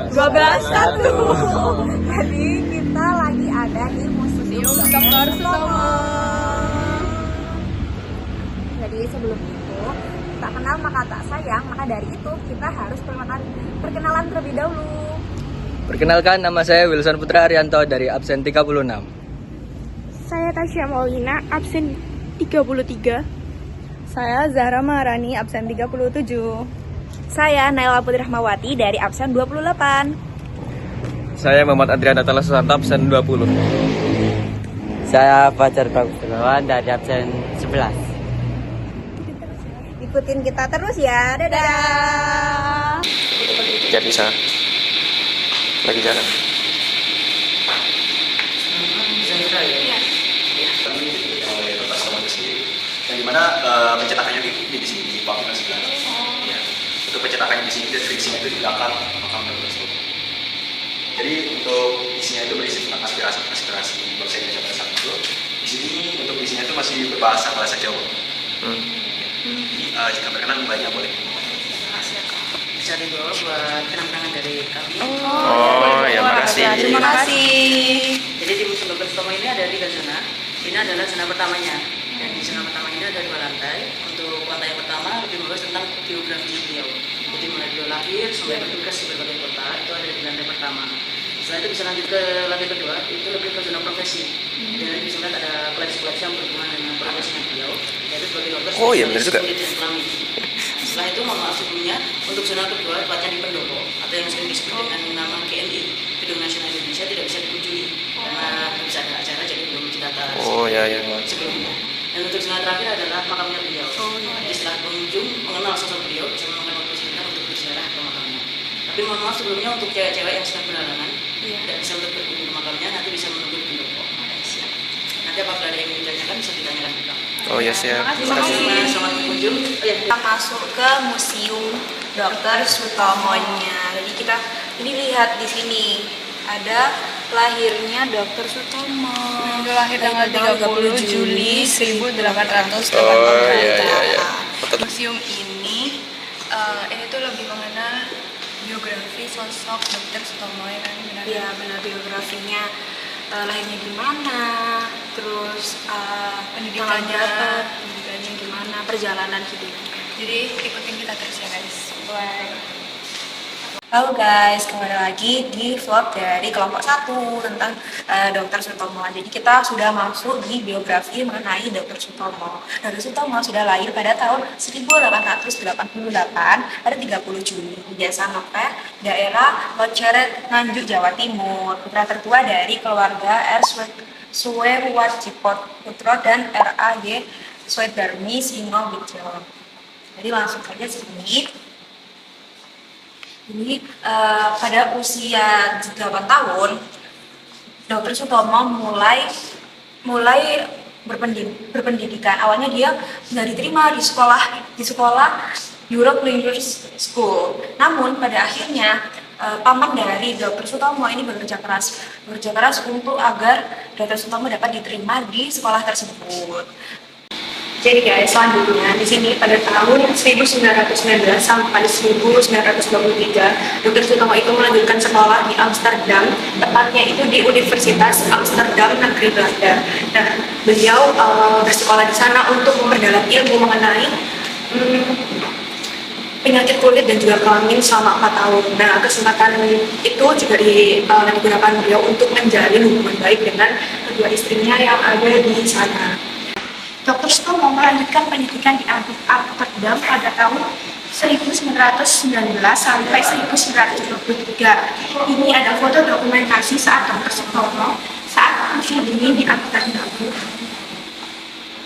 12.1. Jadi kita lagi ada di Museum Dr. Sutomo. Jadi sebelum itu, tak kenal maka tak sayang, maka dari itu kita harus perkenalan terlebih dahulu. Perkenalkan, nama saya Wilson Putra Arianto dari absen 36. Saya Tasya Maulina, absen 33. Saya Zahra Maharani, absen 37. Saya Naila Putri Rahmawati dari absen 28. Saya Muhammad Adrian Atala Susanto, absen 20. Saya Fajar Bagus Gunawan dari absen 11. Ikutin kita terus ya. Dadah. Jadi bisa lagi jalan. Yang dimana pencetakannya di sini di bangunan sebelah. Ya. Untuk pencetakannya di sini dan isinya itu di belakang makam Dr. Sutomo. Jadi untuk isinya itu berisi tentang aspirasi bangsa Indonesia pada saat itu. Di sini untuk isinya itu masih berbahasa Jawa. Jadi jika berkenan banyak boleh. Bisa dibawa buat kenang-kenangan dari kami. Oh ya, makasih. Terima kasih. Jadi di Museum Dr. Sutomo ini ada 3 zona. Ini adalah zona pertamanya. Dan di zona pertama ini ada 2 lantai. Untuk lantai yang pertama lebih membahas tentang biografi beliau. Jadi mulai beliau lahir sampai bertugas di berbagai kota itu ada di lantai pertama. Setelah itu bisa lanjut ke lantai kedua, itu lebih ke zona profesi. Dan bisa lihat ada koleksi-koleksi yang berhubungan dengan profesinya beliau, yaitu sebagai dokter. Oh iya, benar juga. Kulit dan kelamin. Setelah itu mohon maaf sebelumnya untuk zona kedua tepatnya di Pendopo atau yang sering disebut dengan nama GNI Gedung Nasional Indonesia tidak bisa dikunjungi karena habis ada acara jadi belum ditata sebelumnya. Dan untuk zona terakhir adalah makamnya beliau. Jadi setelah pengunjung mengenal sosok beliau bisa menemukan waktu sebentar untuk berziarah ke makamnya. Tapi mohon maaf sebelumnya untuk cewek-cewek yang sedang berhalangan tidak bisa untuk berkunjung ke makamnya, nanti bisa menunggu di Pendopo. Nanti apabila ada yang ingin ditanyakan bisa ditanyakan juga. Oh ya, siap. Terima kasih. Selamat berkunjung. Kita masuk ke Museum Dr. Sutomo-nya. Jadi kita ini lihat di sini ada lahirnya Dr. Sutomo. Itu lahir tanggal 30 Juli 1888. Oh iya. Museum ini tuh lebih mengenal biografi sosok Dr. Sutomo ya kan? Ya benar, biografinya lahirnya gimana, terus Pendidikannya gimana, perjalanan hidupnya. Jadi ikutin kita terus ya guys. Halo guys, kembali lagi di vlog dari kelompok 1 tentang Dr. Sutomo. Jadi kita sudah masuk di biografi mengenai Dr. Sutomo. Dr. Sutomo sudah lahir pada tahun 1888 pada 30 Juli di Desa Nopeh, daerah Loceret, Nganjuk, Jawa Timur. Putra tertua dari keluarga R. Suwewardjipot Putro dan R.A.G. Swedarmi Singowidjo. Jadi langsung saja sini. Jadi pada usia 8 tahun, Dr. Sutomo mulai berpendidikan. Awalnya dia nggak diterima di sekolah Europe Language School. Namun pada akhirnya paman dari Dr. Sutomo ini bekerja keras untuk agar Dr. Sutomo dapat diterima di sekolah tersebut. Jadi guys, selanjutnya di sini pada tahun 1919 sampai pada 1923, Dr. Sutomo itu melanjutkan sekolah di Amsterdam, tepatnya itu di Universitas Amsterdam Negeri Belanda. Dan beliau bersekolah di sana untuk memperdalam ilmu mengenai penyakit kulit dan juga kelamin selama 4 tahun. Nah, kesempatan itu juga digunakan beliau untuk menjalin hubungan baik dengan kedua istrinya yang ada di sana. Dr. Sutomo melanjutkan pendidikan di Amsterdam pada tahun 1919 sampai 1923. Ini ada foto dokumentasi saat Dr. Sutomo saat usia dini di Amsterdam.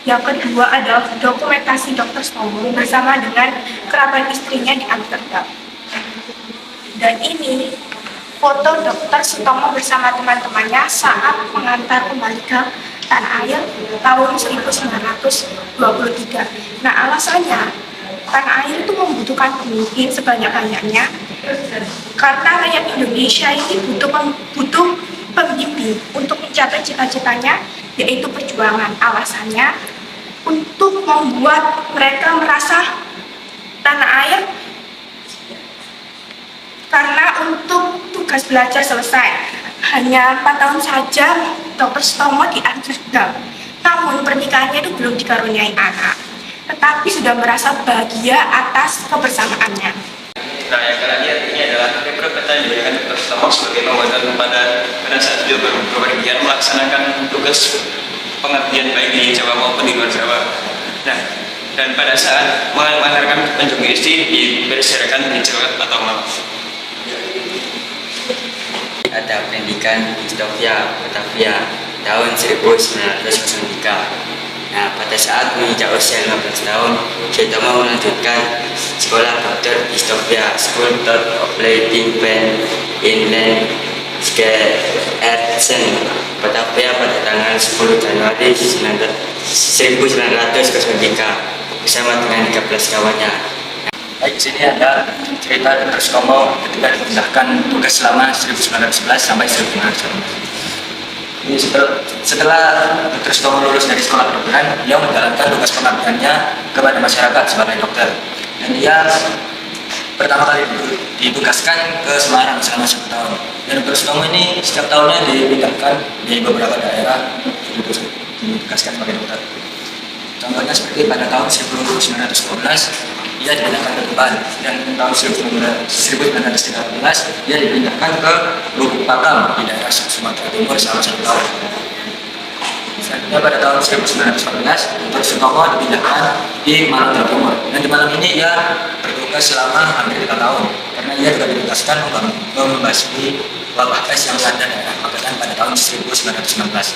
Yang kedua adalah dokumentasi Dr. Sutomo bersama dengan kerabat istrinya di Amsterdam. Dan ini foto Dr. Sutomo bersama teman-temannya saat mengantar kembali ke tanah air tahun 1923. Nah, alasannya tanah air itu membutuhkan pemimpin sebanyak-banyaknya karena rakyat Indonesia ini butuh pemimpin untuk mencapai cita-citanya, yaitu perjuangan. Alasannya untuk membuat mereka merasa tanah air Karena untuk tugas belajar selesai, hanya 4 tahun saja Dr. Sutomo di akhir sedang. Namun pernikahannya itu belum dikaruniai anak, tetapi sudah merasa bahagia atas kebersamaannya. Nah, yang kalian lihat ini adalah kepribadian yang diberikan Dr. Sutomo sebagai penguatan pada saat beliau berpergian melaksanakan tugas pengabdian baik di Jawa maupun di luar Jawa. Nah, dan pada saat melahirkan penjung istri dibersihkan di Jawa atau Malang. Ada pendidikan di Batavia tahun 1903. Nah, pada saat menginjak usia 15 tahun, Sutomo melanjutkan sekolah dokter di School of Lighting Pen Inland Ertsen, Batavia pada tanggal 10 Januari 1903 bersama dengan 13 kawannya. Baik, di sini ada cerita Dr. Sutomo ketika dipindahkan tugas selama 1911 sampai 1912. Ini setelah Dr. Sutomo lulus dari sekolah kedokteran, dia menjalankan tugas pengabdiannya kepada masyarakat sebagai dokter. Dan dia pertama kali ditugaskan ke Semarang selama 1 tahun. Dan Dr. Sutomo ini setiap tahunnya dipindahkan di beberapa daerah ditugaskan sebagai dokter. Contohnya seperti pada tahun 1912 dia dipindahkan ke Tuban, dan tahun 1913 dia dipindahkan ke Lubuk Pakam di daerah Sumatera Timur selama 1 tahun. Selanjutnya pada tahun 1914 Dr. Sutomo dipindahkan di Malang Jawa Timur, dan di Malang ini ia bertugas selama hampir 3 tahun karena ia juga ditugaskan membasmi wabah pes yang melanda daerah Magetan pada tahun 1916.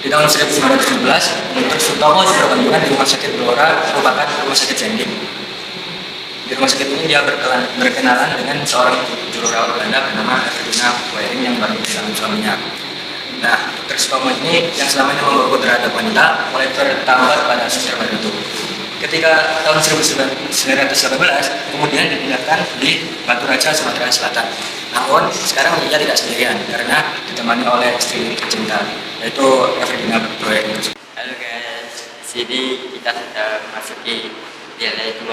Di tahun 1917, Dr. Sutomo diperbantukan di Rumah Sakit Blora, merupakan rumah sakit Zending. Di rumah sakit ini dia berkenalan dengan seorang juru rawat Belanda bernama Evelina Wering yang baru kehilangan suaminya. Nah, Dr. Sutomo ini yang selama ini membawa terhadap wanita mulai tertambat pada sosial baru itu. Ketika tahun 1918, kemudian dipindahkan di Batu Raja, Sumatera Selatan. Namun, sekarang ia tidak sendirian karena ditemani oleh istri tercinta, yaitu Evelina Wering. Halo guys, sini kita sudah memasuki nilai 2.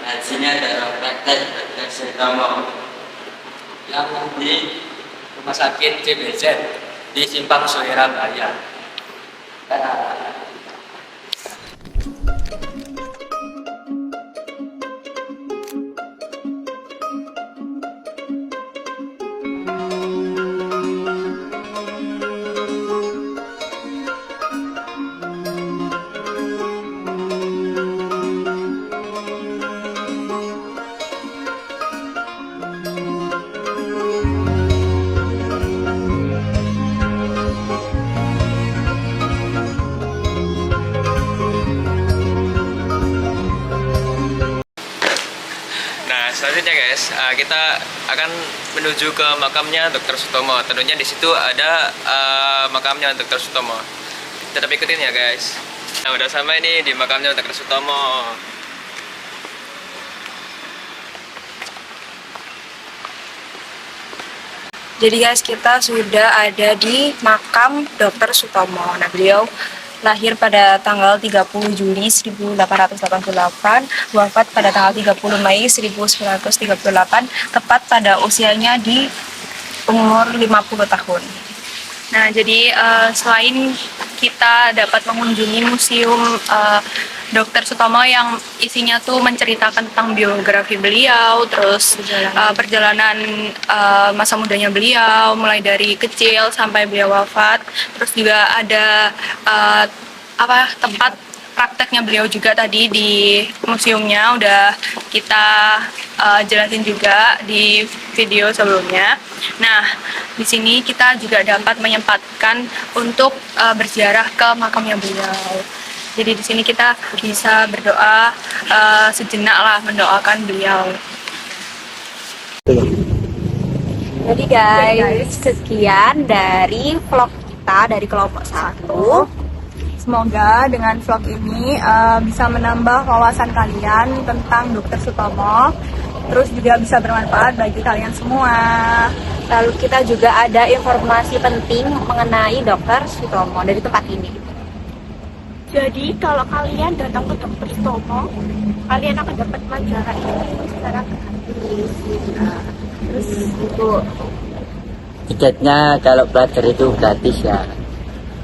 Nah, di sini ada ruang praktek Dr. Sutomo yang di Rumah Sakit CBZ di Simpang Surabaya. Selanjutnya guys, kita akan menuju ke makamnya Dr. Sutomo. Tentunya di situ ada makamnya Dr. Sutomo. Tetap ikutin ya guys. Nah, udah sampai nih di makamnya Dr. Sutomo. Jadi guys, kita sudah ada di makam Dr. Sutomo. Nah, beliau lahir pada tanggal 30 Juli 1888, wafat pada tanggal 30 Mei 1938, tepat pada usianya di umur 50 tahun. Nah, jadi selain kita dapat mengunjungi museum Dr. Sutomo yang isinya tuh menceritakan tentang biografi beliau, terus perjalanan masa mudanya beliau, mulai dari kecil sampai beliau wafat. Terus juga ada tempat prakteknya beliau juga tadi di museumnya udah kita jelasin juga di video sebelumnya. Nah, di sini kita juga dapat menyempatkan untuk berziarah ke makamnya beliau. Jadi di sini kita bisa berdoa sejenak lah, mendoakan beliau. Jadi guys, sekian dari vlog kita dari kelompok 1. Semoga dengan vlog ini bisa menambah wawasan kalian tentang Dr. Sutomo, terus juga bisa bermanfaat bagi kalian semua. Lalu kita juga ada informasi penting mengenai Dr. Sutomo dari tempat ini. Jadi kalau kalian datang ke Dr. Sutomo, kalian akan dapat pelajaran ini secara gratis. Terus itu Tiketnya kalau pelajar itu gratis ya.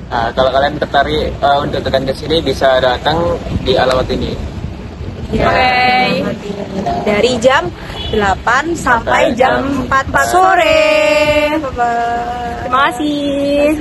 Nah, kalau kalian tertarik untuk datang ke sini bisa datang di alamat ini. Oke. Dari jam 8 sampai jam 4 sore. Terima kasih.